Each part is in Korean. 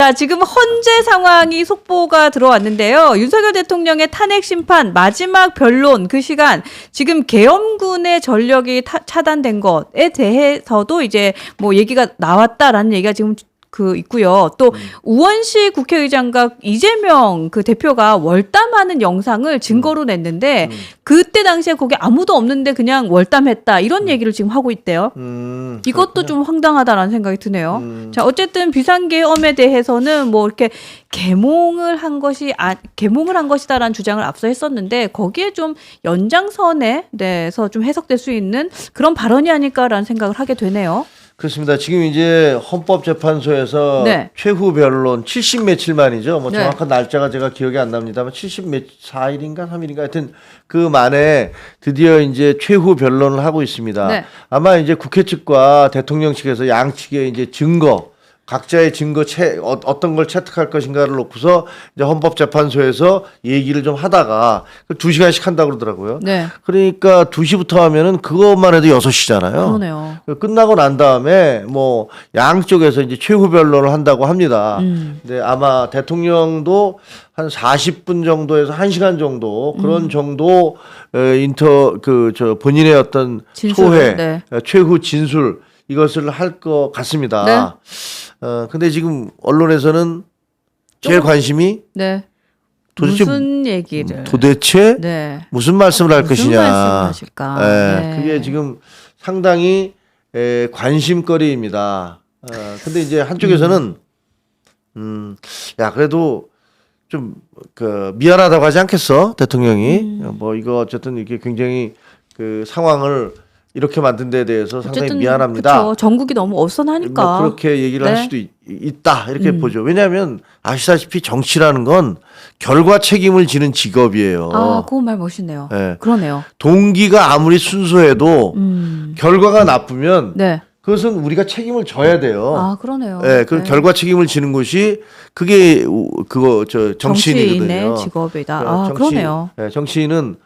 자, 지금 헌재 상황이 속보가 들어왔는데요. 윤석열 대통령의 탄핵 심판 마지막 변론 그 시간 지금 계엄군의 전력이 차단된 것에 대해서도 이제 뭐 얘기가 나왔다라는 얘기가 지금 있고요. 또 우원식 국회의장과 이재명 그 대표가 월담하는 영상을 증거로 냈는데 그때 당시에 거기 아무도 없는데 그냥 월담했다 이런 얘기를 지금 하고 있대요. 이것도 그렇군요. 좀 황당하다라는 생각이 드네요. 자, 어쨌든 비상계엄에 대해서는 뭐 이렇게 계몽을 한 것이다라는 주장을 앞서 했었는데 거기에 좀 연장선에 대해서 좀 해석될 수 있는 그런 발언이 아닐까라는 생각을 하게 되네요. 그렇습니다. 지금 이제 헌법재판소에서 네. 최후 변론 70 며칠 만이죠. 뭐 네. 정확한 날짜가 제가 기억이 안 납니다만 4일인가 3일인가 하여튼 그 만에 드디어 이제 최후 변론을 하고 있습니다. 네. 아마 이제 국회 측과 대통령 측에서 양측의 이제 증거 각자의 증거 어떤 걸 채택할 것인가를 놓고서 이제 헌법재판소에서 얘기를 좀 하다가 2시간씩 한다고 그러더라고요. 네. 그러니까 2시부터 하면은 그것만 해도 6시잖아요. 그러네요. 끝나고 난 다음에 뭐 양쪽에서 이제 최후 변론을 한다고 합니다. 근데 아마 대통령도 한 40분 정도에서 1시간 정도 그런 정도 본인의 어떤 진술을, 소회, 네. 최후 진술 이것을 할 것 같습니다. 네. 근데 지금 언론에서는 제일 관심이 네. 도대체 무슨 얘기를 네. 무슨 말씀을 할 무슨 것이냐. 말씀을 하실까. 네. 그게 지금 상당히 관심거리입니다. 근데 이제 한쪽에서는 야 그래도 좀 미안하다고 하지 않겠어 대통령이 뭐 이거 어쨌든 이렇게 굉장히 그 상황을 이렇게 만든 데에 대해서 상당히 어쨌든 미안합니다. 그쵸. 전국이 너무 어선하니까. 뭐 그렇게 얘기를 할 네. 수도 있다 이렇게 보죠. 왜냐하면 아시다시피 정치라는 건 결과 책임을 지는 직업이에요. 아, 그거 말 멋있네요. 네. 그러네요. 동기가 아무리 순수해도 결과가 나쁘면 네. 그것은 우리가 책임을 져야 돼요. 아, 그러네요. 네, 그 네. 결과 책임을 지는 것이 그게 정치인이거든요. 정치인의 직업이다. 아, 정치, 그러네요. 네, 정치인은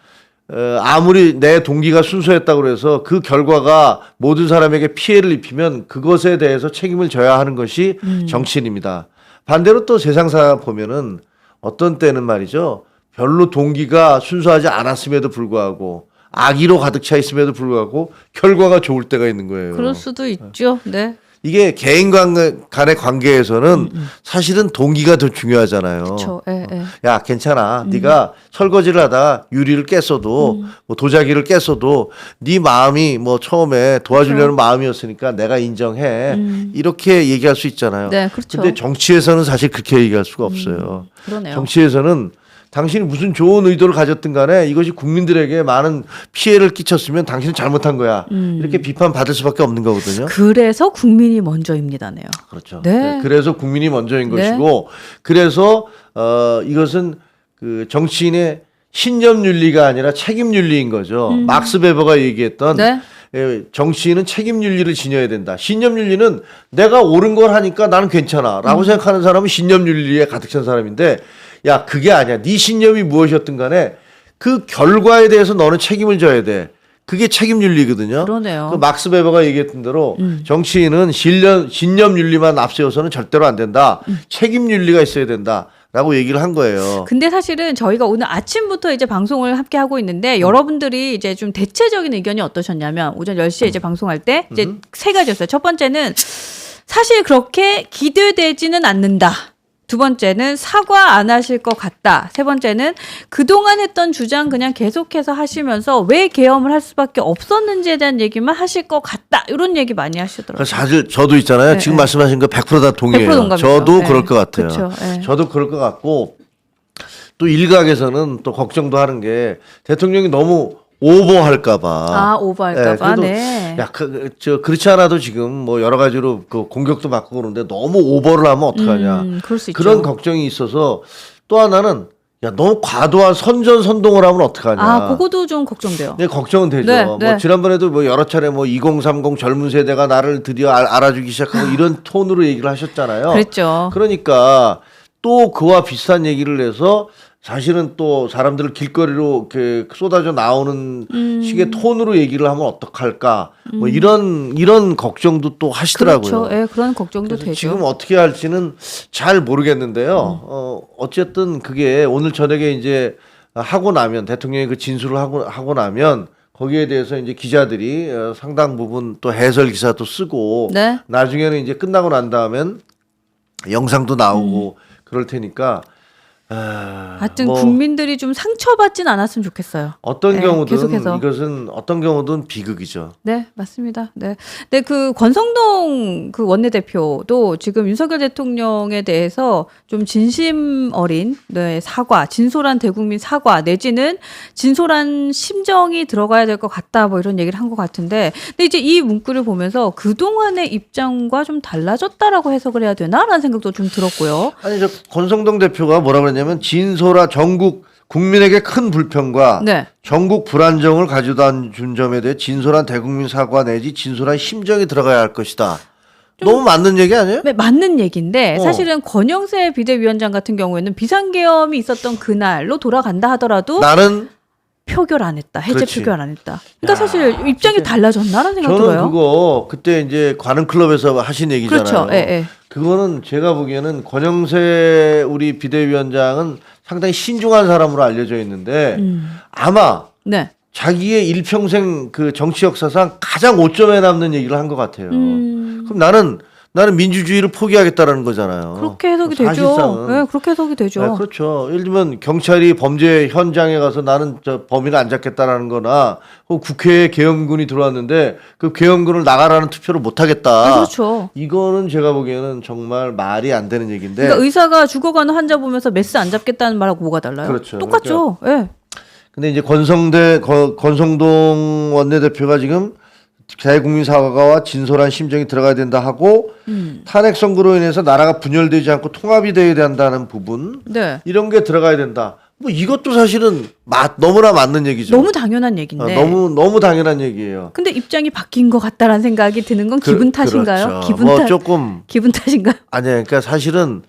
아무리 내 동기가 순수했다고 해서 그 결과가 모든 사람에게 피해를 입히면 그것에 대해서 책임을 져야 하는 것이 정치인입니다. 반대로 또 세상사 보면은 어떤 때는 말이죠. 별로 동기가 순수하지 않았음에도 불구하고 악의로 가득 차 있음에도 불구하고 결과가 좋을 때가 있는 거예요. 그럴 수도 있죠. 네. 이게 개인 간의 관계에서는 사실은 동기가 더 중요하잖아요. 그렇죠. 예, 예. 야 괜찮아. 네가 설거지를 하다 유리를 깼어도 뭐 도자기를 깼어도 네 마음이 뭐 처음에 도와주려는 마음이었으니까 내가 인정해. 이렇게 얘기할 수 있잖아요. 네, 그렇죠. 근데 정치에서는 사실 그렇게 얘기할 수가 없어요. 그러네요. 정치에서는 당신이 무슨 좋은 의도를 가졌든 간에 이것이 국민들에게 많은 피해를 끼쳤으면 당신은 잘못한 거야. 이렇게 비판받을 수밖에 없는 거거든요. 그래서 국민이 먼저입니다네요. 그렇죠. 네. 네, 그래서 국민이 먼저인 네. 것이고 그래서 이것은 그 정치인의 신념윤리가 아니라 책임윤리인 거죠. 막스 베버가 얘기했던 네. 정치인은 책임윤리를 지녀야 된다. 신념윤리는 내가 옳은 걸 하니까 나는 괜찮아 라고 생각하는 사람은 신념윤리에 가득 찬 사람인데 야 그게 아니야. 네 신념이 무엇이었든 간에 그 결과에 대해서 너는 책임을 져야 돼. 그게 책임윤리거든요. 그러네요. 그 막스 베버가 얘기했던 대로 정치인은 신념윤리만 앞세워서는 절대로 안 된다. 책임윤리가 있어야 된다. 라고 얘기를 한 거예요. 근데 사실은 저희가 오늘 아침부터 이제 방송을 함께 하고 있는데 여러분들이 이제 좀 대체적인 의견이 어떠셨냐면 오전 10시에 이제 방송할 때 이제 세 가지였어요. 첫 번째는 사실 그렇게 기대되지는 않는다. 두 번째는 사과 안 하실 것 같다. 세 번째는 그동안 했던 주장 그냥 계속해서 하시면서 왜 계엄을 할 수밖에 없었는지에 대한 얘기만 하실 것 같다. 이런 얘기 많이 하시더라고요. 사실 저도 있잖아요. 네, 지금 네. 말씀하신 거 100%다 동의해요. 100% 동감이죠. 저도 네. 그럴 것 같아요. 그쵸, 네. 저도 그럴 것 같고 또 일각에서는 또 걱정도 하는 게 대통령이 너무 오버할까봐. 아, 오버할까봐. 그래도 네. 그렇지 않아도 지금 뭐 여러 가지로 그 공격도 받고 그러는데 너무 오버를 하면 어떡하냐. 그럴 수 있죠. 그런 걱정이 있어서 또 하나는 야 너무 과도한 선전선동을 하면 어떡하냐. 아, 그거도 좀 걱정돼요. 네, 걱정은 되죠. 네, 뭐 네. 지난번에도 뭐 여러 차례 뭐 2030 젊은 세대가 나를 드디어 알아주기 시작하고 이런 톤으로 얘기를 하셨잖아요. 그랬죠. 그러니까 또 그와 비슷한 얘기를 해서 사실은 또 사람들을 길거리로 이렇게 쏟아져 나오는 식의 톤으로 얘기를 하면 어떡할까 뭐 이런 걱정도 또 하시더라고요. 그렇죠. 예, 그런 걱정도 되죠. 지금 어떻게 할지는 잘 모르겠는데요. 어쨌든 그게 오늘 저녁에 이제 하고 나면 대통령이 그 진술을 하고 나면 거기에 대해서 이제 기자들이 상당 부분 또 해설 기사도 쓰고 네. 나중에는 이제 끝나고 난 다음엔 영상도 나오고 그럴 테니까 하여튼 뭐 국민들이 좀 상처받진 않았으면 좋겠어요. 어떤 네, 경우든 계속해서. 이것은 어떤 경우든 비극이죠. 네, 맞습니다. 네. 근데 그 권성동 그 원내대표도 지금 윤석열 대통령에 대해서 좀 진심 어린 네, 사과, 진솔한 대국민 사과 내지는 진솔한 심정이 들어가야 될 것 같다 뭐 이런 얘기를 한 것 같은데 근데 이제 이 문구를 보면서 그동안의 입장과 좀 달라졌다라고 해석을 해야 되나라는 생각도 좀 들었고요. 아니 저 권성동 대표가 뭐라고 그랬냐면 진소라 전국 국민에게 큰 불평과 네. 전국 불안정을 가져다 준 점에 대해 진솔한 대국민 사과 내지 진솔한 심정이 들어가야 할 것이다. 너무 맞는 얘기 아니에요? 네, 맞는 얘기인데 어. 사실은 권영세 비대위원장 같은 경우에는 비상계엄이 있었던 그날로 돌아간다 하더라도 나는 표결 안 했다. 해제 그렇지. 표결 안 했다. 그러니까 야, 사실 입장이 진짜. 달라졌나라는 생각 저는 들어요. 그거 그때 이제 관훈 클럽에서 하신 얘기잖아요. 그렇죠. 예, 예. 그거는 제가 보기에는 권영세 우리 비대위원장은 상당히 신중한 사람으로 알려져 있는데 아마 네. 자기의 일평생 그 정치 역사상 가장 오점에 남는 얘기를 한 것 같아요. 그럼 나는 민주주의를 포기하겠다라는 거잖아요. 그렇게 해석이 되죠. 사실상은. 네, 그렇게 해석이 되죠. 네, 그렇죠. 예를 들면 경찰이 범죄 현장에 가서 나는 저 범인을 안 잡겠다라는 거나 혹은 국회에 계엄군이 들어왔는데 그 계엄군을 나가라는 투표를 못 하겠다. 네, 그렇죠. 이거는 제가 보기에는 정말 말이 안 되는 얘기인데. 그러니까 의사가 죽어가는 환자 보면서 메스 안 잡겠다는 말하고 뭐가 달라요? 그렇죠. 똑같죠. 예. 근데 이제 권성동 원내대표가 지금 대국민 사과와 진솔한 심정이 들어가야 된다 하고 탄핵 선고로 인해서 나라가 분열되지 않고 통합이 돼야 된다는 부분 네. 이런 게 들어가야 된다. 뭐 이것도 사실은 너무나 맞는 얘기죠. 너무 당연한 얘기인데. 너무 당연한 얘기예요. 근데 입장이 바뀐 것 같다라는 생각이 드는 건 기분 탓인가요? 그렇죠. 기분 뭐 탓. 조금 기분 탓인가요? 아니야. 그러니까 사실은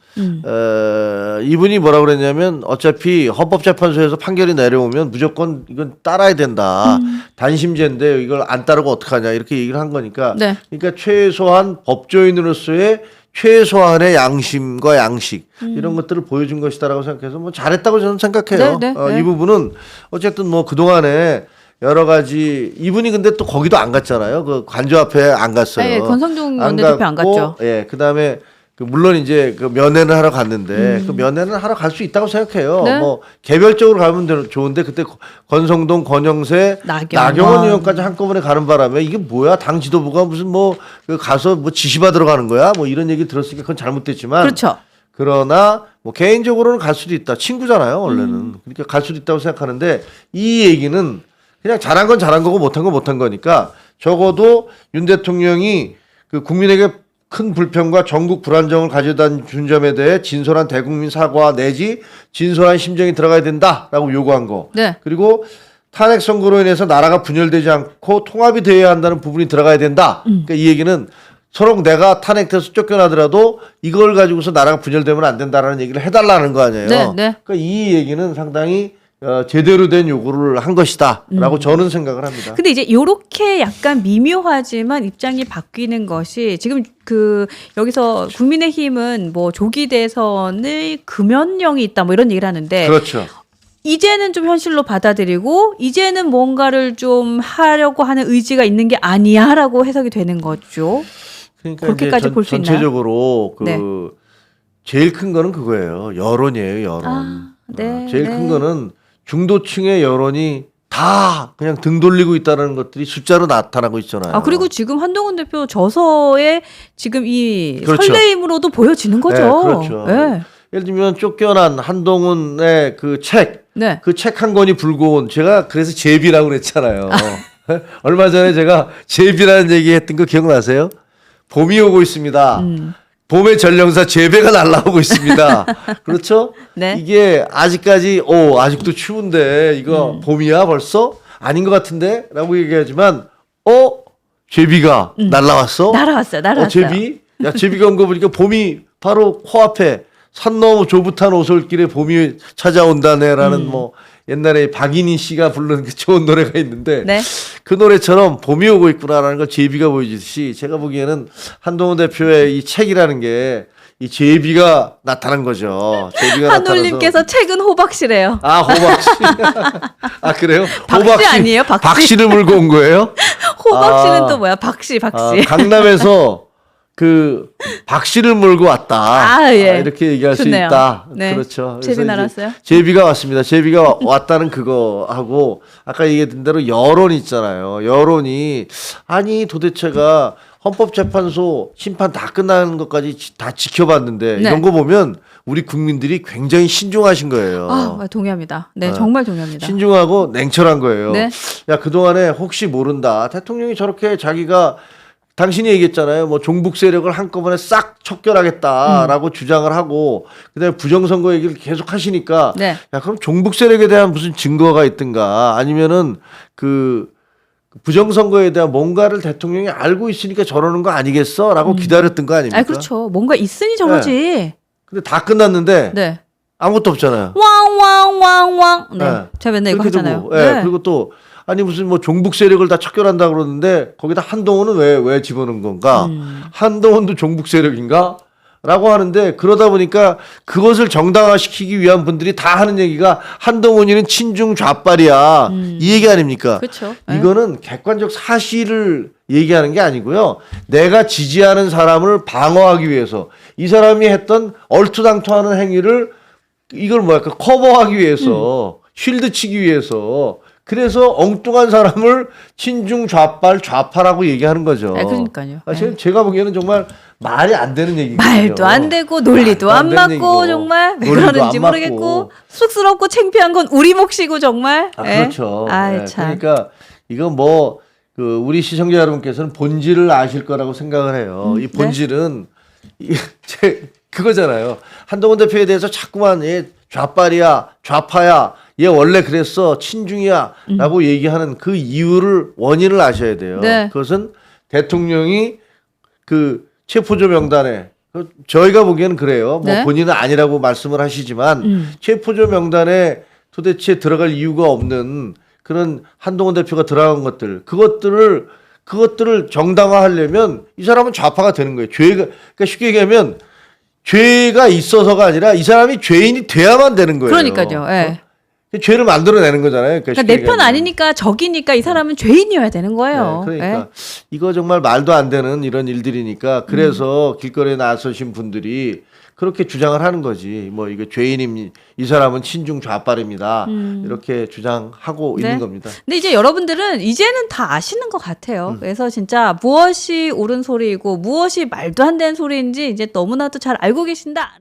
이분이 뭐라 그랬냐면 어차피 헌법재판소에서 판결이 내려오면 무조건 이건 따라야 된다. 단심제인데 이걸 안 따르고 어떡하냐 이렇게 얘기를 한 거니까. 네. 그러니까 최소한 법조인으로서의 최소한의 양심과 양식 이런 것들을 보여준 것이다라고 생각해서 뭐 잘했다고 저는 생각해요. 네, 네, 네. 이 부분은 어쨌든 뭐 그동안에 여러 가지 이분이 근데 또 거기도 안 갔잖아요. 그 관저 앞에 안 갔어요. 네, 권성동 원내대표 안 갔죠. 예, 그다음에 물론 이제 그 면회는 하러 갔는데 그 면회는 하러 갈 수 있다고 생각해요. 네. 뭐 개별적으로 가면 좋은데 그때 권성동, 권영세, 나경원 의원까지 한꺼번에 가는 바람에 이게 뭐야? 당 지도부가 무슨 그 가서 뭐 지시받으러 가는 거야? 뭐 이런 얘기 들었으니까 그건 잘못됐지만 그렇죠. 그러나 뭐 개인적으로는 갈 수도 있다. 친구잖아요, 원래는. 그러니까 갈 수도 있다고 생각하는데 이 얘기는 그냥 잘한 건 잘한 거고 못한 건 못한 거니까 적어도 윤 대통령이 그 국민에게 큰 불평과 전국 불안정을 가져다 준 점에 대해 진솔한 대국민 사과 내지 진솔한 심정이 들어가야 된다라고 요구한 거. 네. 그리고 탄핵 선고로 인해서 나라가 분열되지 않고 통합이 되어야 한다는 부분이 들어가야 된다. 그러니까 이 얘기는 서로 내가 탄핵돼서 쫓겨나더라도 이걸 가지고서 나라가 분열되면 안 된다라는 얘기를 해달라는 거 아니에요. 네, 네. 그러니까 이 얘기는 상당히 제대로 된 요구를 한 것이다라고 저는 생각을 합니다. 근데 이제 요렇게 약간 미묘하지만 입장이 바뀌는 것이 지금 그 여기서 국민의힘은 뭐 조기 대선의 금연령이 있다 뭐 이런 얘기를 하는데 그렇죠. 이제는 좀 현실로 받아들이고 이제는 뭔가를 좀 하려고 하는 의지가 있는 게 아니야라고 해석이 되는 거죠. 그러니까 그렇게까지 이제 볼 수 있나요? 전체적으로 그 네. 제일 큰 거는 그거예요. 여론이에요, 여론. 아, 네, 제일 네. 큰 거는 중도층의 여론이 다 그냥 등 돌리고 있다는 것들이 숫자로 나타나고 있잖아요. 아 그리고 지금 한동훈 대표 저서에 지금 이 그렇죠. 설레임으로도 보여지는 거죠. 네, 그렇죠. 네. 예를 들면 쫓겨난 한동훈의 그 책, 네. 그 책 한 권이 불고 제가 그래서 제비라고 그랬잖아요. 얼마 전에 제가 제비라는 얘기 했던 거 기억나세요? 봄이 오고 있습니다. 봄의 전령사 제배가 날라오고 있습니다. 그렇죠? 네. 이게 아직까지 아직도 추운데 이거 봄이야 벌써? 아닌 것 같은데? 라고 얘기하지만 제비가 날라왔어? 날아왔어요. 제비? 야 제비가 온 거 보니까 봄이 바로 코앞에 산 너머 조붓한 오솔길에 봄이 찾아온다네라는 뭐 옛날에 박인희 씨가 부르는 그 좋은 노래가 있는데 네. 그 노래처럼 봄이 오고 있구나라는 걸 제비가 보여주듯이 제가 보기에는 한동훈 대표의 이 책이라는 게 이 제비가 나타난 거죠. 제비가 한올님께서 책은 호박씨래요. 아, 호박씨. 아, 그래요? 박씨 아니에요? 박씨? 박씨를 물고 온 거예요? 호박씨는 아. 또 뭐야? 박씨. 강남에서 그 박씨를 몰고 왔다. 아, 예. 이렇게 얘기할 좋네요. 수 있다. 네. 그렇죠. 제비 그래서 이제 날았어요? 제비가 왔습니다. 제비가 왔다는 그거 하고 아까 얘기했던 대로 여론 있잖아요. 여론이 아니 도대체가 헌법재판소 심판 다 끝나는 것까지 다 지켜봤는데 네. 이런 거 보면 우리 국민들이 굉장히 신중하신 거예요. 아, 동의합니다. 네, 정말 동의합니다. 신중하고 냉철한 거예요. 네. 야, 그동안에 혹시 모른다. 대통령이 저렇게 자기가 당신이 얘기했잖아요. 뭐 종북 세력을 한꺼번에 싹 척결하겠다라고 주장을 하고 그다음에 부정선거 얘기를 계속 하시니까 네. 야, 그럼 종북 세력에 대한 무슨 증거가 있든가 아니면은 그 부정선거에 대한 뭔가를 대통령이 알고 있으니까 저러는 거 아니겠어? 라고 기다렸던 거 아닙니까? 아, 그렇죠. 뭔가 있으니 저러지. 근데 다 끝났는데 네. 아무것도 없잖아요. 왕왕왕왕. 네. 네. 제가 맨날 이거 그렇게 하잖아요. 되고, 예, 그리고 또 아니 무슨 뭐 종북 세력을 다 척결한다 그러는데 거기다 한동훈은 왜 집어넣은 건가? 한동훈도 종북 세력인가? 라고 하는데 그러다 보니까 그것을 정당화시키기 위한 분들이 다 하는 얘기가 한동훈이는 친중 좌빨이야. 이 얘기 아닙니까? 그렇죠. 이거는 객관적 사실을 얘기하는 게 아니고요. 내가 지지하는 사람을 방어하기 위해서 이 사람이 했던 얼토당토하는 행위를 이걸 뭐랄까 커버하기 위해서 쉴드 치기 위해서 그래서 엉뚱한 사람을 친중 좌빨 좌파라고 얘기하는 거죠. 네, 그러니까요. 제가 보기에는 정말 말이 안 되는 얘기거든요. 말도 안 되고 논리도 안 말도 안 되는 맞고 얘기고. 정말 왜 논리도 그러는지 안 모르겠고 맞고. 쑥스럽고 창피한 건 우리 몫이고 정말. 아, 예. 그렇죠. 아이, 네, 참. 그러니까 이거 뭐 우리 시청자 여러분께서는 본질을 아실 거라고 생각을 해요. 이 본질은 그거잖아요. 한동훈 대표에 대해서 자꾸만 얘 좌빨이야, 좌파야, 얘 원래 그랬어, 친중이야 라고 얘기하는 그 이유를 원인을 아셔야 돼요. 네. 그것은 대통령이 그 체포조 명단에 저희가 보기에는 그래요. 뭐 네. 본인은 아니라고 말씀을 하시지만 체포조 명단에 도대체 들어갈 이유가 없는 그런 한동훈 대표가 들어간 것들 그것들을 정당화하려면 이 사람은 좌파가 되는 거예요. 그러니까 쉽게 얘기하면 죄가 있어서가 아니라 이 사람이 죄인이 돼야만 되는 거예요. 그러니까요. 예. 죄를 만들어내는 거잖아요. 그러니까 내 편 아니니까 적이니까 이 사람은 죄인이어야 되는 거예요. 네, 그러니까 예. 이거 정말 말도 안 되는 이런 일들이니까 그래서 길거리에 나서신 분들이 그렇게 주장을 하는 거지. 뭐 이거 죄인입니다. 이 사람은 친중 좌빨입니다. 이렇게 주장하고 네. 있는 겁니다. 근데 이제 여러분들은 이제는 다 아시는 것 같아요. 그래서 진짜 무엇이 옳은 소리이고 무엇이 말도 안 되는 소리인지 이제 너무나도 잘 알고 계신다.